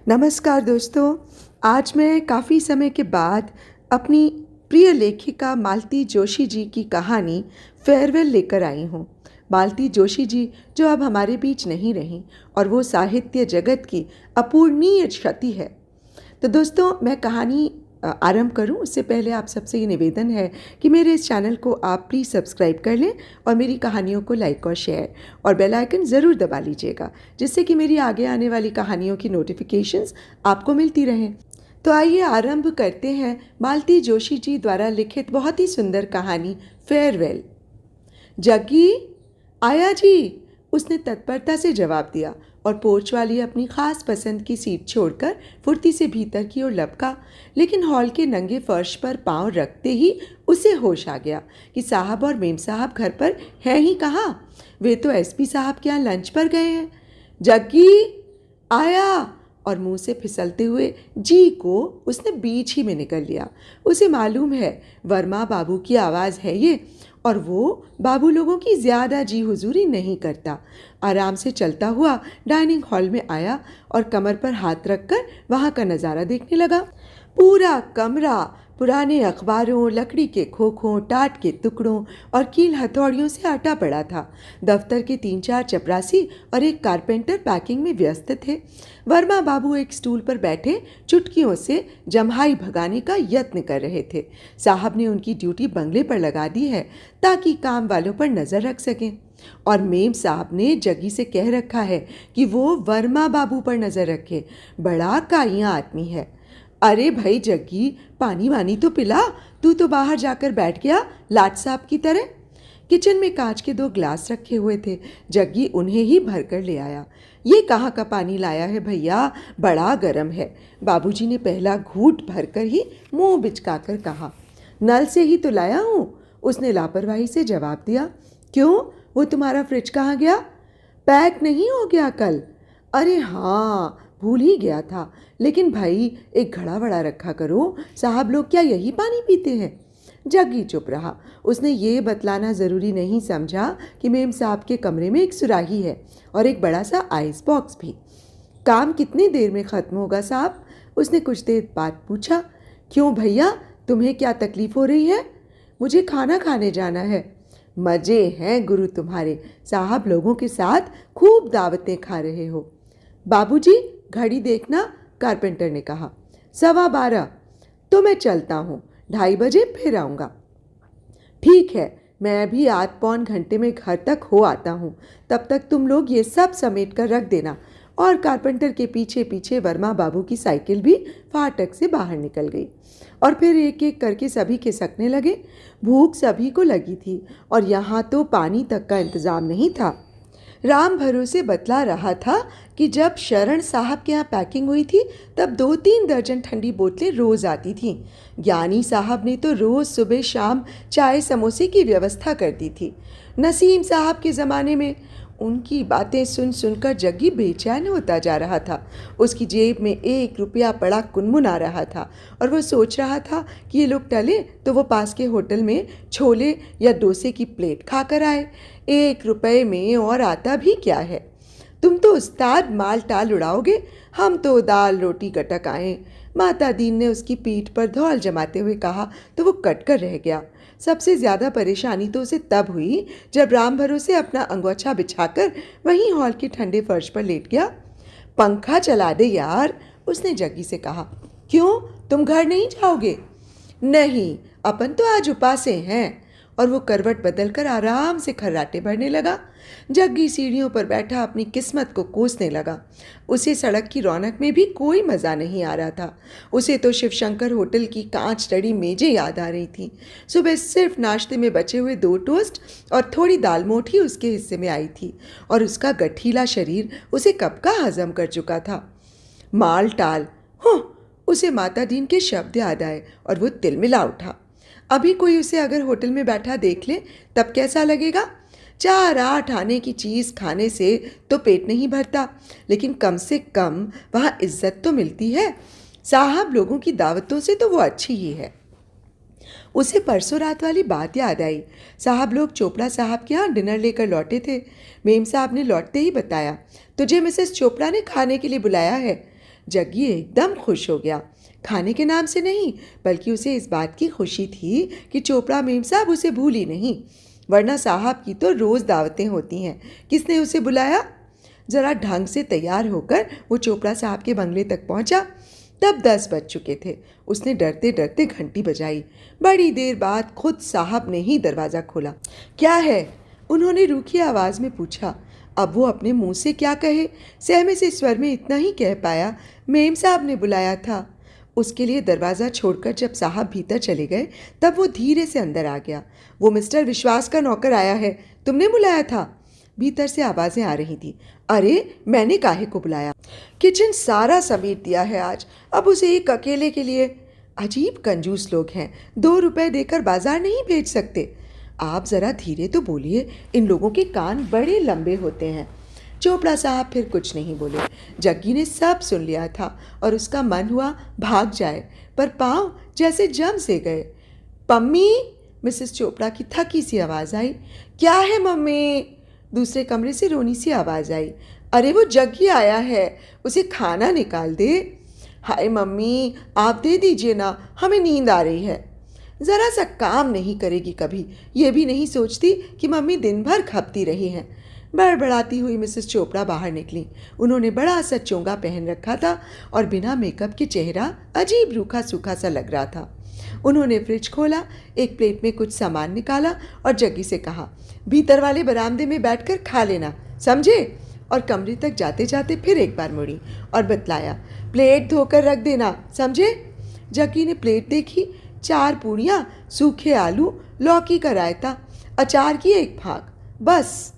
नमस्कार दोस्तों। आज मैं काफ़ी समय के बाद अपनी प्रिय लेखिका मालती जोशी जी की कहानी फेयरवेल लेकर आई हूँ। मालती जोशी जी जो अब हमारे बीच नहीं रहीं और वो साहित्य जगत की अपूर्णीय क्षति है। तो दोस्तों, मैं कहानी आरंभ करूं उससे पहले आप सबसे ये निवेदन है कि मेरे इस चैनल को आप प्लीज़ सब्सक्राइब कर लें और मेरी कहानियों को लाइक और शेयर और बेल आइकन ज़रूर दबा लीजिएगा, जिससे कि मेरी आगे आने वाली कहानियों की नोटिफिकेशंस आपको मिलती रहें। तो आइए आरंभ करते हैं मालती जोशी जी द्वारा लिखित बहुत ही सुंदर कहानी फेयरवेल। जग्गी, आया जी, उसने तत्परता से जवाब दिया और पोर्च वाली अपनी खास पसंद की सीट छोड़कर फुर्ती से भीतर की ओर लपका। लेकिन हॉल के नंगे फर्श पर पांव रखते ही उसे होश आ गया कि साहब और मेम साहब घर पर हैं ही कहाँ। वे तो एसपी साहब के यहाँ लंच पर गए हैं। जग्गी, आया, और मुंह से फिसलते हुए जी को उसने बीच ही में निकल लिया। उसे मालूम है वर्मा बाबू की आवाज़ है ये, और वो बाबू लोगों की ज़्यादा जी हुजूरी नहीं करता। आराम से चलता हुआ डाइनिंग हॉल में आया और कमर पर हाथ रखकर वहाँ का नज़ारा देखने लगा। पूरा कमरा पुराने अखबारों, लकड़ी के खोखों, टाट के टुकड़ों और कील हथौड़ियों से अटा पड़ा था। दफ्तर के 3-4 चपरासी और एक कारपेंटर पैकिंग में व्यस्त थे। वर्मा बाबू एक स्टूल पर बैठे चुटकियों से जम्हाई भगाने का यत्न कर रहे थे। साहब ने उनकी ड्यूटी बंगले पर लगा दी है ताकि काम वालों पर नज़र रख सकें, और मेम साहब ने जग्गी से कह रखा है कि वो वर्मा बाबू पर नज़र रखे। बड़ा काइयाँ आदमी है। अरे भाई जग्गी, पानी वानी तो पिला, तू तो बाहर जाकर बैठ गया लाट साहब की तरह। किचन में कांच के 2 ग्लास रखे हुए थे। जग्गी उन्हें ही भरकर ले आया। ये कहाँ का पानी लाया है भैया, बड़ा गर्म है। बाबूजी ने पहला घूंट भरकर ही मुंह बिचकाकर कहा। नल से ही तो लाया हूँ, उसने लापरवाही से जवाब दिया। क्यों, वो तुम्हारा फ्रिज कहाँ गया? पैक नहीं हो गया कल? अरे हाँ, भूल ही गया था। लेकिन भाई एक घड़ा बड़ा रखा करो, साहब लोग क्या यही पानी पीते हैं? जग्गी चुप रहा। उसने ये बतलाना ज़रूरी नहीं समझा कि मेम साहब के कमरे में एक सुराही है और एक बड़ा सा आइस बॉक्स भी। काम कितनी देर में ख़त्म होगा साहब? उसने कुछ देर बाद पूछा। क्यों भैया, तुम्हें क्या तकलीफ़ हो रही है? मुझे खाना खाने जाना है। मज़े हैं गुरु तुम्हारे, साहब लोगों के साथ खूब दावतें खा रहे हो। बाबूजी घड़ी देखना, कारपेंटर ने कहा। 12:15। तो मैं चलता हूँ, 2:30 बजे फिर आऊँगा। ठीक है, मैं भी आध पौन घंटे में घर तक हो आता हूँ। तब तक तुम लोग ये सब समेट कर रख देना। और कारपेंटर के पीछे पीछे वर्मा बाबू की साइकिल भी फाटक से बाहर निकल गई और फिर एक एक करके सभी खिसकने लगे। भूख सभी को लगी थी और यहाँ तो पानी तक का इंतज़ाम नहीं था। राम भरोसे बतला रहा था कि जब शरण साहब के यहाँ पैकिंग हुई थी तब 2-3 दर्जन ठंडी बोतलें रोज़ आती थीं। ज्ञानी साहब ने तो रोज़ सुबह शाम चाय समोसे की व्यवस्था कर दी थी। नसीम साहब के ज़माने में। उनकी बातें सुन सुनकर जग्गी बेचैन होता जा रहा था। उसकी जेब में 1 रुपया पड़ा कुनमुना रहा था और वह सोच रहा था कि ये लोग टले तो वो पास के होटल में छोले या डोसे की प्लेट खाकर आए। 1 रुपये में और आता भी क्या है? तुम तो उस्ताद माल टाल उड़ाओगे, हम तो दाल रोटी गटक आए। माता दीन ने उसकी पीठ पर धौल जमाते हुए कहा तो वो कटकर रह गया। सबसे ज़्यादा परेशानी तो उसे तब हुई जब राम भरोसे अपना अंगोछा बिछाकर वहीं हॉल के ठंडे फर्श पर लेट गया। पंखा चला दे यार, उसने जग्गी से कहा। क्यों, तुम घर नहीं जाओगे? नहीं, अपन तो आज उपासे हैं। और वो करवट बदलकर आराम से खर्राटे भरने लगा। जग्गी सीढ़ियों पर बैठा अपनी किस्मत को कोसने लगा। उसे सड़क की रौनक में भी कोई मज़ा नहीं आ रहा था। उसे तो शिवशंकर होटल की कांच टड़ी मेजें याद आ रही थी। सुबह सिर्फ नाश्ते में बचे हुए 2 टोस्ट और थोड़ी दाल मोठी उसके हिस्से में आई थी और उसका गठीला शरीर उसे कब का हजम कर चुका था। माल टाल, हो, उसे माता दीन के शब्द याद आए और वो तिलमिला उठा। अभी कोई उसे अगर होटल में बैठा देख ले तब कैसा लगेगा? 4-8 आने की चीज़ खाने से तो पेट नहीं भरता, लेकिन कम से कम वहाँ इज्जत तो मिलती है। साहब लोगों की दावतों से तो वो अच्छी ही है। उसे परसों रात वाली बात याद आई। साहब लोग चोपड़ा साहब के यहाँ डिनर लेकर लौटे थे। मेम साहब ने लौटते ही बताया, तुझे मिसेस चोपड़ा ने खाने के लिए बुलाया है। जग्गी एकदम खुश हो गया। खाने के नाम से नहीं, बल्कि उसे इस बात की खुशी थी कि चोपड़ा मेम साहब उसे भूली नहीं, वरना साहब की तो रोज़ दावतें होती हैं। किसने उसे बुलाया? ज़रा ढंग से तैयार होकर वो चोपड़ा साहब के बंगले तक पहुंचा। तब 10 बज चुके थे। उसने डरते डरते घंटी बजाई। बड़ी देर बाद खुद साहब ने ही दरवाज़ा खोला। क्या है? उन्होंने रूखी आवाज़ में पूछा। अब वो अपने मुंह से क्या कहे, सहमे से स्वर में इतना ही कह पाया, मेम साहब ने बुलाया था। उसके लिए दरवाज़ा छोड़कर जब साहब भीतर चले गए तब वो धीरे से अंदर आ गया। वो मिस्टर विश्वास का नौकर आया है, तुमने बुलाया था? भीतर से आवाज़ें आ रही थी। अरे मैंने काहे को बुलाया? किचन सारा समेट दिया है आज, अब उसे एक अकेले के लिए। अजीब कंजूस लोग हैं, 2 रुपए देकर बाजार नहीं भेज सकते। आप ज़रा धीरे तो बोलिए, इन लोगों के कान बड़े लंबे होते हैं। चोपड़ा साहब फिर कुछ नहीं बोले। जग्गी ने सब सुन लिया था और उसका मन हुआ भाग जाए, पर पाँव जैसे जम से गए। पम्मी, मिसेस चोपड़ा की थकी सी आवाज़ आई। क्या है मम्मी? दूसरे कमरे से रोनी सी आवाज़ आई। अरे वो जग्गी आया है, उसे खाना निकाल दे। हाय मम्मी, आप दे दीजिए ना, हमें नींद आ रही है। ज़रा सा काम नहीं करेगी कभी, ये भी नहीं सोचती कि मम्मी दिन भर खपती रही हैं। बड़बड़ाती हुई मिसेस चोपड़ा बाहर निकली। उन्होंने बड़ा सा चोंगा पहन रखा था और बिना मेकअप के चेहरा अजीब रूखा सूखा सा लग रहा था। उन्होंने फ्रिज खोला, एक प्लेट में कुछ सामान निकाला और जग्गी से कहा, भीतर वाले बरामदे में बैठकर खा लेना, समझे? और कमरे तक जाते जाते फिर एक बार मुड़ी और बतलाया, प्लेट धोकर रख देना, समझे? जग्गी ने प्लेट देखी। 4 पूड़ियाँ, सूखे आलू, लौकी का रायता, अचार की एक फाक, बस।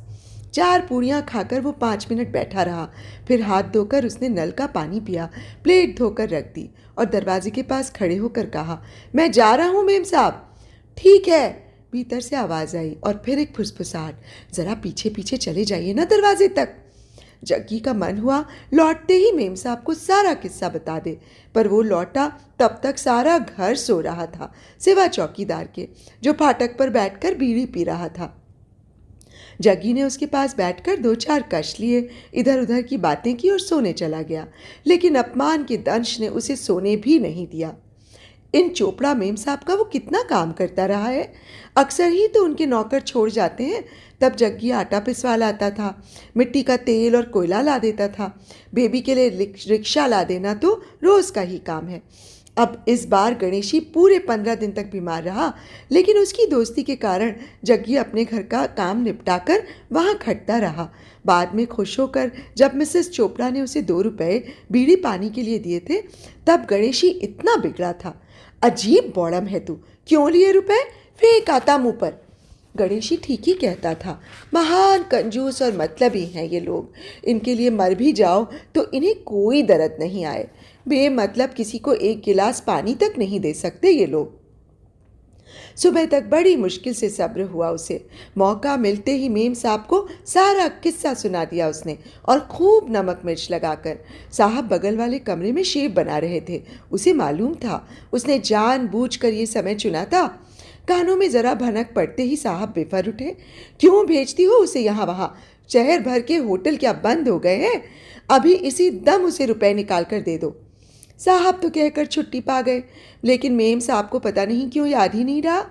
4 पूड़ियाँ खाकर वो 5 मिनट बैठा रहा। फिर हाथ धोकर उसने नल का पानी पिया, प्लेट धोकर रख दी और दरवाजे के पास खड़े होकर कहा, मैं जा रहा हूँ मेम साहब। ठीक है, भीतर से आवाज़ आई और फिर एक फुसफुसाहट, ज़रा पीछे पीछे चले जाइए ना दरवाजे तक। जग्गी का मन हुआ लौटते ही मेम साहब को सारा किस्सा बता दे, पर वो लौटा तब तक सारा घर सो रहा था, सिवा चौकीदार के, जो फाटक पर बैठकर बीड़ी पी रहा था। जग्गी ने उसके पास बैठकर 2-4 कश लिए, इधर उधर की बातें की और सोने चला गया। लेकिन अपमान के दंश ने उसे सोने भी नहीं दिया। इन चोपड़ा मेम साहब का वो कितना काम करता रहा है। अक्सर ही तो उनके नौकर छोड़ जाते हैं, तब जग्गी आटा पिसवा लाता था, मिट्टी का तेल और कोयला ला देता था। बेबी के लिए रिक्शा ला देना तो रोज़ का ही काम है। अब इस बार गणेशी पूरे 15 दिन तक बीमार रहा, लेकिन उसकी दोस्ती के कारण जग्गी अपने घर का काम निपटाकर वहाँ खटता रहा। बाद में खुश होकर जब मिसेस चोपड़ा ने उसे 2 रुपए बीड़ी पानी के लिए दिए थे, तब गणेशी इतना बिगड़ा था। अजीब बौड़म है तू, क्यों लिए रुपए? फेंक आता मुँह पर। गणेशी ठीक ही कहता था, महान कंजूस और मतलबी हैं ये लोग। इनके लिए मर भी जाओ तो इन्हें कोई दर्द नहीं आए। बेमतलब किसी को एक गिलास पानी तक नहीं दे सकते ये लोग। सुबह तक बड़ी मुश्किल से सब्र हुआ उसे। मौका मिलते ही मेम साहब को सारा किस्सा सुना दिया उसने, और खूब नमक मिर्च लगाकर। साहब बगल वाले कमरे में शेव बना रहे थे, उसे मालूम था। उसने जानबूझकर ये समय चुना था। कानों में जरा भनक पड़ते ही साहब बेफर उठे। क्यों भेजती हो उसे यहाँ वहाँ? शहर भर के होटल क्या बंद हो गए हैं? अभी इसी दम उसे रुपए निकाल कर दे दो। साहब तो कहकर छुट्टी पा गए, लेकिन मेम साहब को पता नहीं क्यों याद ही नहीं रहा।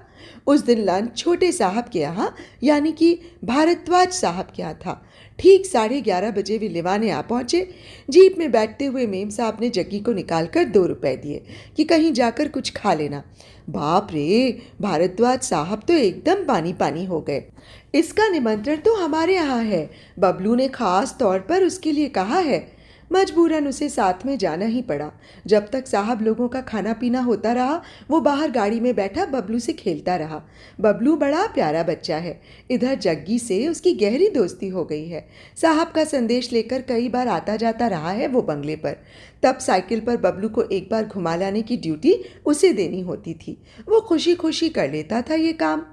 उस दिन लंच छोटे साहब के यहाँ, यानी कि भारद्वाज साहब के यहाँ था। ठीक 11:30 बजे वे लिवाने आ पहुँचे। जीप में बैठते हुए मेम साहब ने जग्गी को निकालकर 2 रुपए दिए कि कहीं जाकर कुछ खा लेना। बाप रे, भारद्वाज साहब तो एकदम पानी पानी हो गए। इसका निमंत्रण तो हमारे यहाँ है, बबलू ने खास तौर पर उसके लिए कहा है। मजबूरन उसे साथ में जाना ही पड़ा। जब तक साहब लोगों का खाना पीना होता रहा, वो बाहर गाड़ी में बैठा बबलू से खेलता रहा। बबलू बड़ा प्यारा बच्चा है। इधर जग्गी से उसकी गहरी दोस्ती हो गई है। साहब का संदेश लेकर कई बार आता जाता रहा है वो बंगले पर। तब साइकिल पर बबलू को एक बार घुमा लाने की ड्यूटी उसे देनी होती थी। वो खुशी खुशी कर लेता था ये काम।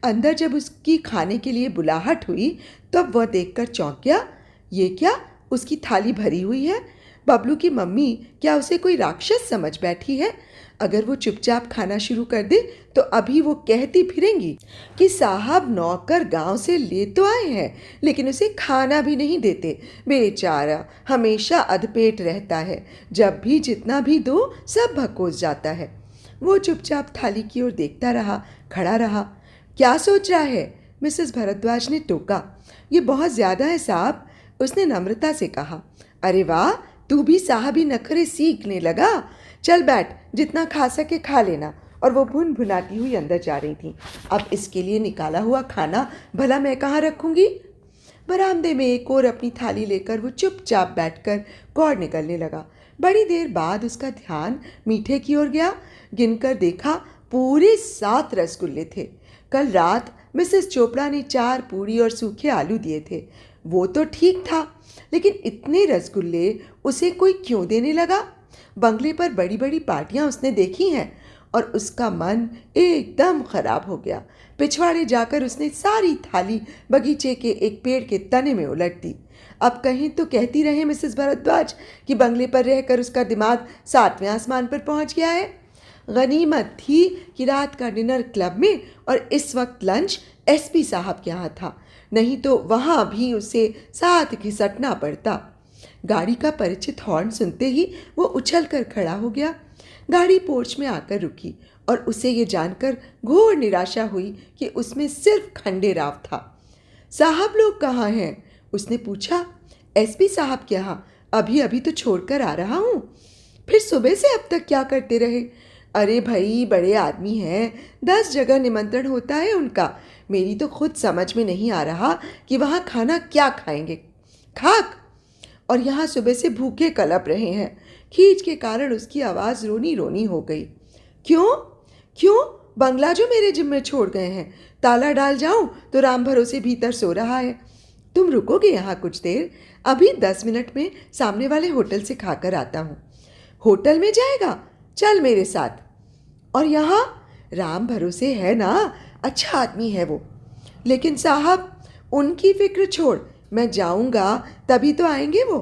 अंदर जब उसकी खाने के लिए बुलाहट हुई, तब वह देखकर चौंक गया। ये क्या, उसकी थाली भरी हुई है। बबलू की मम्मी क्या उसे कोई राक्षस समझ बैठी है? अगर वो चुपचाप खाना शुरू कर दे तो अभी वो कहती फिरेंगी कि साहब नौकर गांव से ले तो आए हैं लेकिन उसे खाना भी नहीं देते। बेचारा हमेशा अधपेट रहता है, जब भी जितना भी दो सब भकोस जाता है। वो चुपचाप थाली की ओर देखता रहा, खड़ा रहा। क्या सोच रहा है? मिसेस भरद्वाज ने टोका। ये बहुत ज़्यादा है साहब, उसने नम्रता से कहा। अरे वाह, तू भी साहबी नखरे सीखने लगा। चल बैठ, जितना खा सके खा लेना। और वो भुन भुनाती हुई अंदर जा रही थी। अब इसके लिए निकाला हुआ खाना भला मैं कहाँ रखूंगी? बरामदे में एक और अपनी थाली लेकर वो चुपचाप बैठकर कौड़ निकलने लगा। बड़ी देर बाद उसका ध्यान मीठे की ओर गया। गिनकर देखा पूरे 7 रसगुल्ले थे। कल रात मिसेस चोपड़ा ने 4 पूड़ी और सूखे आलू दिए थे। वो तो ठीक था, लेकिन इतने रसगुल्ले उसे कोई क्यों देने लगा? बंगले पर बड़ी बड़ी पार्टियां उसने देखी हैं और उसका मन एकदम खराब हो गया। पिछवाड़े जाकर उसने सारी थाली बगीचे के एक पेड़ के तने में उलट दी। अब कहीं तो कहती रहे मिसेस भरद्वाज कि बंगले पर रहकर उसका दिमाग 7वें आसमान पर पहुंच गया है। गनीमत थी कि रात का डिनर क्लब में और इस वक्त लंच एसपी साहब के यहाँ था, नहीं तो वहाँ भी उसे साथ घिसटना पड़ता। गाड़ी का परिचित हॉर्न सुनते ही वो उछल कर खड़ा हो गया। गाड़ी पोर्च में आकर रुकी और उसे ये जानकर घोर निराशा हुई कि उसमें सिर्फ खंडेराव था। साहब लोग कहाँ हैं? उसने पूछा। एसपी साहब के यहाँ अभी अभी तो छोड़कर आ रहा हूँ। फिर सुबह से अब तक क्या करते रहे? अरे भाई, बड़े आदमी हैं, 10 जगह निमंत्रण होता है उनका। मेरी तो खुद समझ में नहीं आ रहा कि वहाँ खाना क्या खाएंगे। खाक! और यहाँ सुबह से भूखे कलप रहे हैं। खींच के कारण उसकी आवाज़ रोनी रोनी हो गई। क्यों क्यों? बंगला जो मेरे जिम्मे छोड़ गए हैं, ताला डाल जाऊं तो राम भरोसे भीतर सो रहा है। तुम रुकोगे यहाँ कुछ देर? अभी 10 मिनट में सामने वाले होटल से खाकर आता हूँ। होटल में जाएगा? चल मेरे साथ। और यहाँ राम भरोसे है ना, अच्छा आदमी है वो। लेकिन साहब, उनकी फिक्र छोड़, मैं जाऊंगा तभी तो आएंगे वो।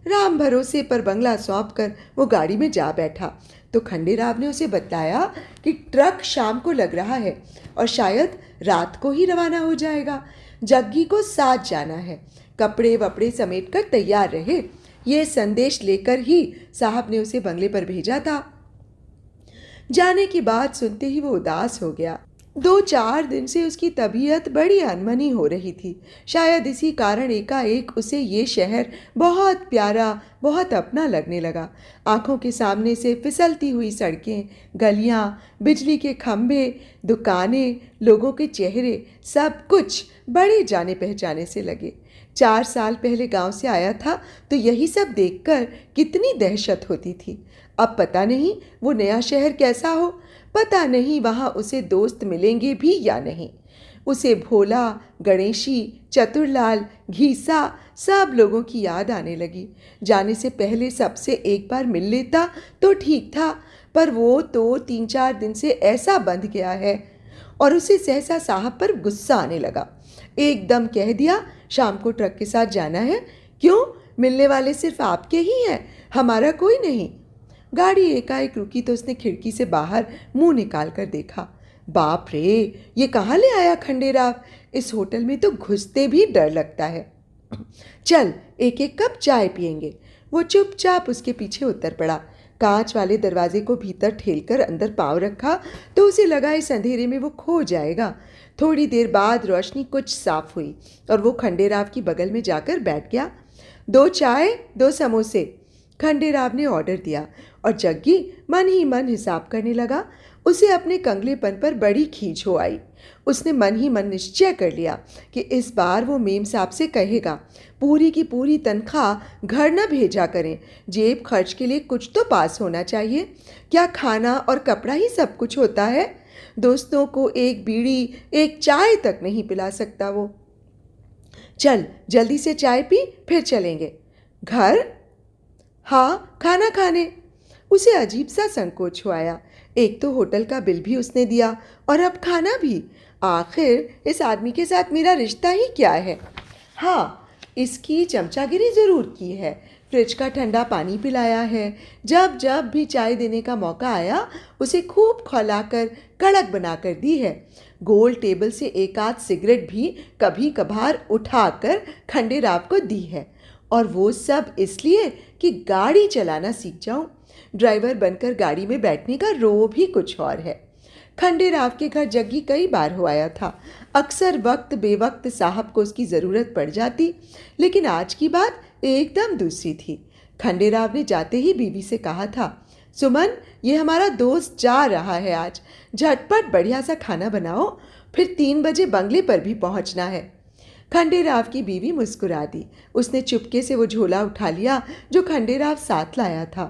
राम भरोसे पर बंगला सौंप कर वो गाड़ी में जा बैठा तो खंडेराव ने उसे बताया कि ट्रक शाम को लग रहा है और शायद रात को ही रवाना हो जाएगा। जग्गी को साथ जाना है, कपड़े वपड़े समेट कर तैयार रहे। ये संदेश लेकर ही साहब ने उसे बंगले पर भेजा था। जाने की बात सुनते ही वो उदास हो गया। 2-4 दिन से उसकी तबीयत बड़ी अनमनी हो रही थी। शायद इसी कारण एकाएक उसे ये शहर बहुत प्यारा, बहुत अपना लगने लगा। आंखों के सामने से फिसलती हुई सड़कें, गलियां, बिजली के खंभे, दुकानें, लोगों के चेहरे, सब कुछ बड़े जाने पहचाने से लगे। 4 साल पहले गांव से आया था तो यही सब देखकर कितनी दहशत होती थी। अब पता नहीं वो नया शहर कैसा हो, पता नहीं वहाँ उसे दोस्त मिलेंगे भी या नहीं। उसे भोला, गणेशी, चतुरलाल, घीसा सब लोगों की याद आने लगी। जाने से पहले सबसे एक बार मिल लेता तो ठीक था, पर वो तो 3-4 दिन से ऐसा बंध गया है। और उसे सहसा साहब पर गुस्सा आने लगा। एकदम कह दिया, शाम को ट्रक के साथ जाना है। क्यों? मिलने वाले सिर्फ आपके ही हैं, हमारा कोई नहीं। गाड़ी एकाएक रुकी तो उसने खिड़की से बाहर मुंह निकाल कर देखा। बाप रे, ये कहाँ ले आया खंडेराव? इस होटल में तो घुसते भी डर लगता है। चल, एक एक कप चाय पियेंगे। वो चुपचाप उसके पीछे उतर पड़ा। कांच वाले दरवाजे को भीतर ठेलकर अंदर पांव रखा तो उसे लगा इस अंधेरे में वो खो जाएगा। थोड़ी देर बाद रोशनी कुछ साफ हुई और वो खंडेराव की बगल में जाकर बैठ गया। 2 चाय, 2 समोसे, खंडेराव ने ऑर्डर दिया और जग्गी मन ही मन हिसाब करने लगा। उसे अपने कंगलेपन पर बड़ी खींच हो आई। उसने मन ही मन निश्चय कर लिया कि इस बार वो मेम साहब से कहेगा पूरी की पूरी तनख्वाह घर न भेजा करें, जेब खर्च के लिए कुछ तो पास होना चाहिए। क्या खाना और कपड़ा ही सब कुछ होता है? दोस्तों को एक बीड़ी, एक चाय तक नहीं पिला सकता वो। चल जल्दी से चाय पी, फिर चलेंगे। घर? हाँ, खाना खाने। उसे अजीब सा संकोच हुआ। एक तो होटल का बिल भी उसने दिया और अब खाना भी। आखिर इस आदमी के साथ मेरा रिश्ता ही क्या है? हाँ, इसकी चमचागिरी ज़रूर की है, फ्रिज का ठंडा पानी पिलाया है। जब जब भी चाय देने का मौका आया उसे खूब खौलाकर कड़क बनाकर दी है। गोल टेबल से एक आध सिगरेट भी कभी कभार उठाकर खंडेराव को दी है, और वो सब इसलिए कि गाड़ी चलाना सीख जाऊं। ड्राइवर बनकर गाड़ी में बैठने का रोब ही कुछ और है। खंडेराव के घर जग्गी कई बार हो आया था। अक्सर वक्त बेवक्त साहब को उसकी ज़रूरत पड़ जाती, लेकिन आज की बात एकदम दूसरी थी। खंडेराव ने जाते ही बीवी से कहा था, सुमन, ये हमारा दोस्त जा रहा है आज, झटपट बढ़िया सा खाना बनाओ, फिर 3 बजे बंगले पर भी पहुंचना है। खंडेराव की बीवी मुस्कुरा दी। उसने चुपके से वो झोला उठा लिया जो खंडेराव साथ लाया था।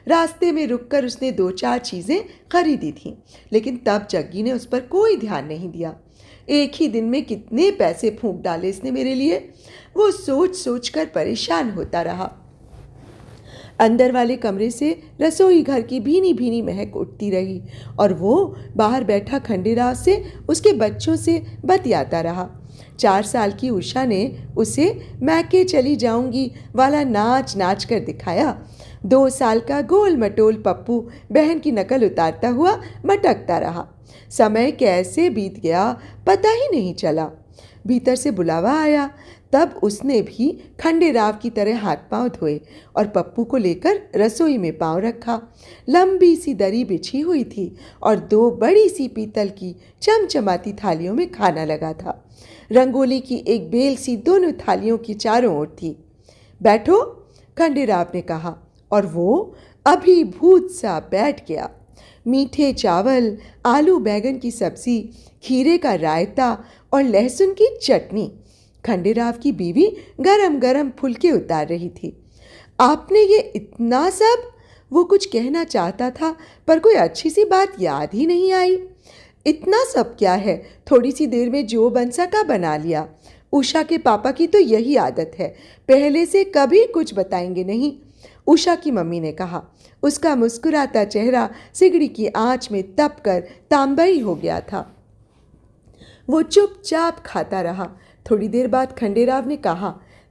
रास्ते में रुककर उसने 2-4 चीज़ें खरीदी थीं, लेकिन तब जग्गी ने उस पर कोई ध्यान नहीं दिया। एक ही दिन में कितने पैसे फूंक डाले इसने मेरे लिए, वो सोच सोच कर परेशान होता रहा। अंदर वाले कमरे से रसोई घर की भीनी भीनी महक उठती रही, और वो बाहर बैठा खंडेराव से उसके बच्चों से बतियाता रहा। 4 साल की उषा ने उसे मैके चली जाऊंगी वाला नाच नाच कर दिखाया। 2 साल का गोल मटोल पप्पू बहन की नकल उतारता हुआ मटकता रहा। समय कैसे बीत गया पता ही नहीं चला। भीतर से बुलावा आया, तब उसने भी खंडेराव की तरह हाथ पांव धोए और पप्पू को लेकर रसोई में पांव रखा। लंबी सी दरी बिछी हुई थी और 2 बड़ी सी पीतल की चमचमाती थालियों में खाना लगा था। रंगोली की एक बेल सी दोनों थालियों की चारों ओर थी। बैठो, खंडेराव ने कहा, और वो अभिभूत सा बैठ गया। मीठे चावल, आलू बैगन की सब्जी, खीरे का रायता और लहसुन की चटनी। खंडेराव की बीवी गरम गरम फुलके उतार रही थी। आपने ये इतना सब? वो कुछ कहना चाहता था, पर कोई अच्छी सी बात याद ही नहीं आई। इतना सब क्या है, थोड़ी सी देर में जो बन सका बना लिया। उषा के पापा की तो यही आदत है, पहले से कभी कुछ बताएंगे नहीं, उषा की मम्मी ने कहा। उसका मुस्कुराता चेहरा सिगड़ी की आंच में तप कर तांबई हो गया था। वो चुपचाप खाता रहा। थोड़ी देर बाद खंडेराव ने कहा,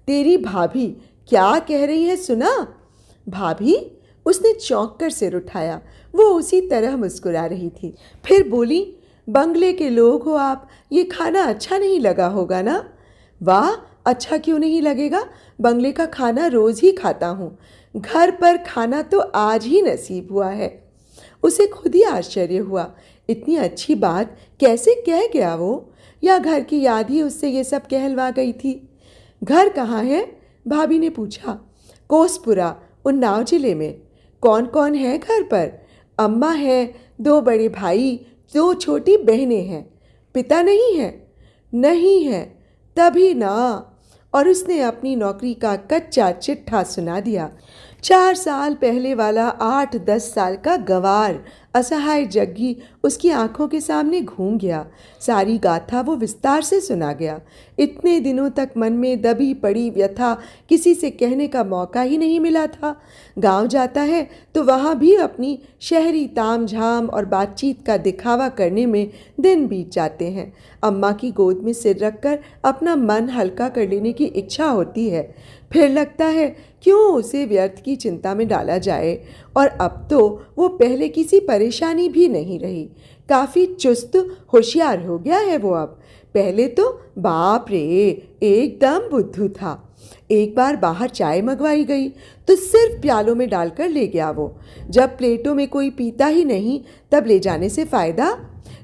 तेरी भाभी क्या कह रही है सुना? भाभी? उसने चौंक कर सिर उठाया। वो उसी तरह मुस्कुरा रही थी। फिर बोली, बंगले के लोग हो आप, ये खाना अच्छा नहीं लगा होगा ना? वाह, अच्छा क्यों नहीं लगेगा? बंगले का खाना रोज ही खाता हूँ, घर पर खाना तो आज ही नसीब हुआ है। उसे खुद ही आश्चर्य हुआ, इतनी अच्छी बात कैसे कह गया वो, या घर की याद ही उससे ये सब कहलवा गई थी। घर कहाँ है? भाभी ने पूछा। कोसपुरा, उन्नाव जिले में। कौन कौन है घर पर? अम्मा है, 2 बड़े भाई, 2 छोटी बहनें हैं। पिता नहीं है? नहीं है, तभी ना। और उसने अपनी नौकरी का कच्चा चिट्ठा सुना दिया। 4 साल पहले वाला 8-10 साल का गंवार असहाय जग्गी उसकी आंखों के सामने घूम गया। सारी गाथा वो विस्तार से सुना गया। इतने दिनों तक मन में दबी पड़ी व्यथा किसी से कहने का मौका ही नहीं मिला था। गांव जाता है तो वहाँ भी अपनी शहरी ताम झाम और बातचीत का दिखावा करने में दिन बीत जाते हैं। अम्मा की गोद में सिर रखकर अपना मन हल्का कर लेने की इच्छा होती है। फिर लगता है क्यों उसे व्यर्थ की चिंता में डाला जाए। और अब तो वो पहले किसी परेशानी भी नहीं रही। काफ़ी चुस्त होशियार हो गया है वो अब। पहले तो बाप रे, एकदम बुद्धू था। एक बार बाहर चाय मंगवाई गई तो सिर्फ प्यालों में डालकर ले गया वो। जब प्लेटों में कोई पीता ही नहीं तब ले जाने से फ़ायदा।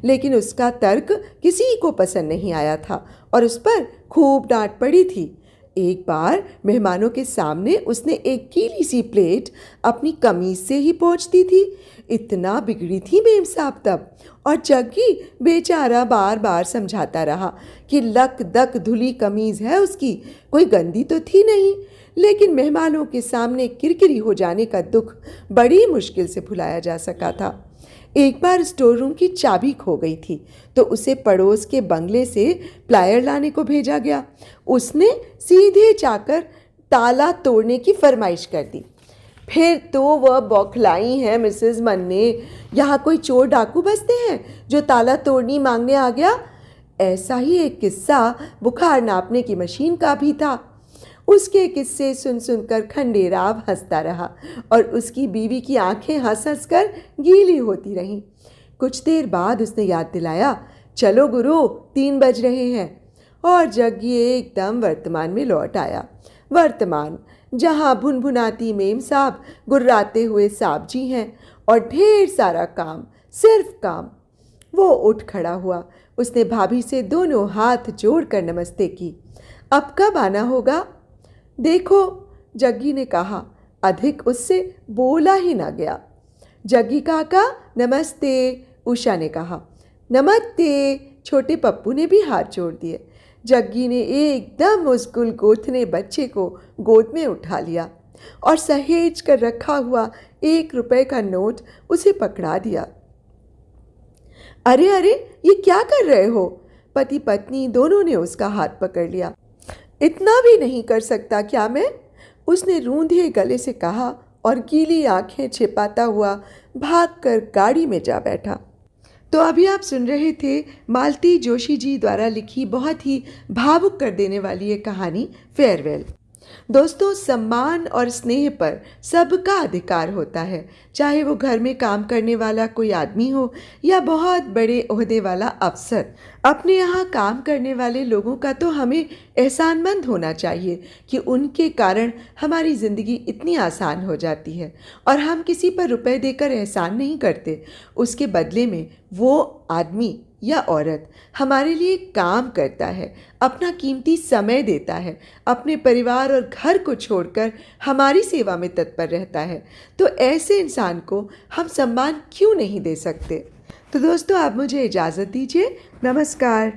लेकिन उसका तर्क किसी को पसंद नहीं आया था और उस पर खूब डांट पड़ी थी। एक बार मेहमानों के सामने उसने एक गीली सी प्लेट अपनी कमीज से ही पोंछ दी थी। इतना बिगड़ी थी मेम साहब तब। और जग्गी बेचारा बार बार समझाता रहा कि लक दक धुली कमीज है उसकी, कोई गंदी तो थी नहीं। लेकिन मेहमानों के सामने किरकिरी हो जाने का दुख बड़ी मुश्किल से भुलाया जा सका था। एक बार स्टोर रूम की चाबी खो गई थी तो उसे पड़ोस के बंगले से प्लायर लाने को भेजा गया। उसने सीधे जाकर ताला तोड़ने की फरमाइश कर दी। फिर तो वह बौखलाई हैं मिसेस मन्ने, यहाँ कोई चोर डाकू बसते हैं जो ताला तोड़नी मांगने आ गया। ऐसा ही एक किस्सा बुखार नापने की मशीन का भी था। उसके किस्से सुन सुनकर खंडेराव हंसता रहा और उसकी बीवी की आंखें हंस हंस कर गीली होती रहीं। कुछ देर बाद उसने याद दिलाया, चलो गुरु, 3 बज रहे हैं। और जग्गी एकदम वर्तमान में लौट आया। वर्तमान, जहाँ भुनभुनाती मेम साहब, गुर्राते हुए साहब जी हैं और ढेर सारा काम, सिर्फ काम। वो उठ खड़ा हुआ। उसने भाभी से दोनों हाथ जोड़कर नमस्ते की। अब कब आना होगा? देखो, जग्गी ने कहा। अधिक उससे बोला ही ना गया। जग्गी काका नमस्ते, उषा ने कहा। नमस्ते, छोटे पप्पू ने भी हाथ जोड़ दिए। जग्गी ने एकदम उस गुलगोथने बच्चे को गोद में उठा लिया और सहेज कर रखा हुआ 1 रुपए का नोट उसे पकड़ा दिया। अरे अरे, ये क्या कर रहे हो? पति पत्नी दोनों ने उसका हाथ पकड़ लिया। इतना भी नहीं कर सकता क्या मैं? उसने रूंधे गले से कहा और गीली आंखें छिपाता हुआ भागकर गाड़ी में जा बैठा। तो अभी आप सुन रहे थे मालती जोशी जी द्वारा लिखी बहुत ही भावुक कर देने वाली ये कहानी फेयरवेल। दोस्तों, सम्मान और स्नेह पर सबका अधिकार होता है, चाहे वो घर में काम करने वाला कोई आदमी हो या बहुत बड़े ओहदे वाला अफसर। अपने यहाँ काम करने वाले लोगों का तो हमें एहसानमंद होना चाहिए कि उनके कारण हमारी ज़िंदगी इतनी आसान हो जाती है और हम किसी पर रुपए देकर एहसान नहीं करते। उसके बदले में वो आदमी या औरत हमारे लिए काम करता है, अपना कीमती समय देता है, अपने परिवार और घर को छोड़कर हमारी सेवा में तत्पर रहता है। तो ऐसे इंसान को हम सम्मान क्यों नहीं दे सकते? तो दोस्तों, आप मुझे इजाज़त दीजिए। नमस्कार।